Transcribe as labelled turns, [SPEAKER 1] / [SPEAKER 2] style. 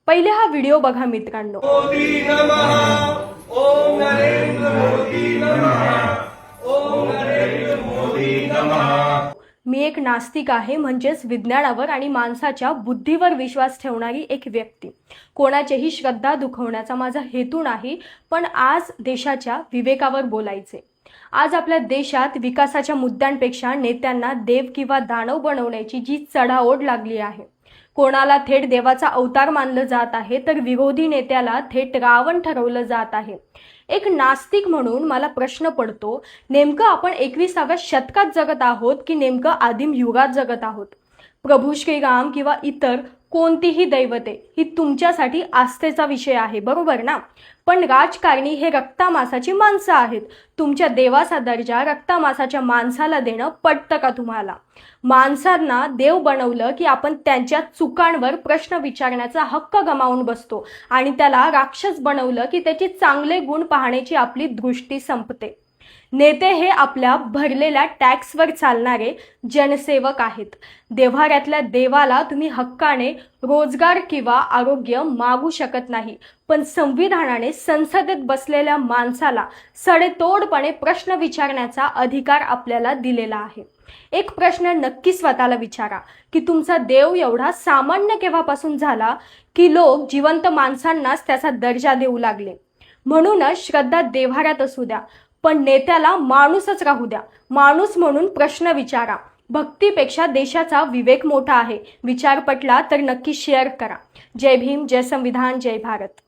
[SPEAKER 1] पहिले हा व्हिडिओ बघा मित्रांनो।
[SPEAKER 2] मोदी नमः ओम नरेंद्र मोदी नमः ओम नरेंद्र मोदी नमः।
[SPEAKER 1] मी एक नास्तिक आहे, म्हणजेच विज्ञानावर आणि माणसाच्या बुद्धीवर विश्वास ठेवणारी एक व्यक्ती। कोणाचीही श्रद्धा दुखवण्याचा माझा हेतू नाही, पण आज देशाच्या विवेकावर बोलायचे। आज आपल्या देशात विकासाच्या मुद्द्यांपेक्षा नेत्यांना देव किंवा दानव बनवण्याची जी चढाओढ लागली आहे, कोणाला थेट देवाचा अवतार मानलं जात आहे, तर विरोधी नेत्याला थेट रावण ठरवलं जात आहे। एक नास्तिक म्हणून मला प्रश्न पडतो, नेमकं आपण 21व्या शतकात जगत आहोत की नेमकं आदिम युगात जगत आहोत? प्रभू श्रीराम किंवा इतर कोणतीही दैवते ही तुमच्यासाठी आस्थेचा विषय आहे, बरोबर ना? पण राजकारणी हे रक्तामासाची माणसं आहेत। तुमच्या देवाचा दर्जा रक्तामासाच्या माणसाला देणं पटतं का तुम्हाला? माणसांना देव बनवलं की आपण त्यांच्या चुकांवर प्रश्न विचारण्याचा हक्क गमावून बसतो, आणि त्याला राक्षस बनवलं की त्याचे चांगले गुण पाहण्याची आपली दृष्टी संपते। नेते हे आपल्या भरलेल्या टॅक्सवर चालणारे जनसेवक आहेत। देव्हाऱ्यातल्या देवाला तुम्ही हक्काने रोजगार किंवा आरोग्य मागू शकत नाही, पण संविधानाने संसदेत बसलेल्या माणसाला सडेतोडपणे प्रश्न विचारण्याचा अधिकार आपल्याला दिलेला आहे। एक प्रश्न नक्की स्वतःला विचारा की तुमचा देव एवढा सामान्य केव्हापासून झाला की लोक जिवंत माणसांनाच त्याचा दर्जा देऊ लागले? म्हणूनच श्रद्धा देव्हाऱ्यात असू द्या, पण नेत्याला माणूसच राहू द्या। माणूस म्हणून प्रश्न विचारा। भक्तीपेक्षा देशाचा विवेक मोठा आहे। विचार पटला तर नक्की शेअर करा। जय भीम, जय संविधान, जय भारत।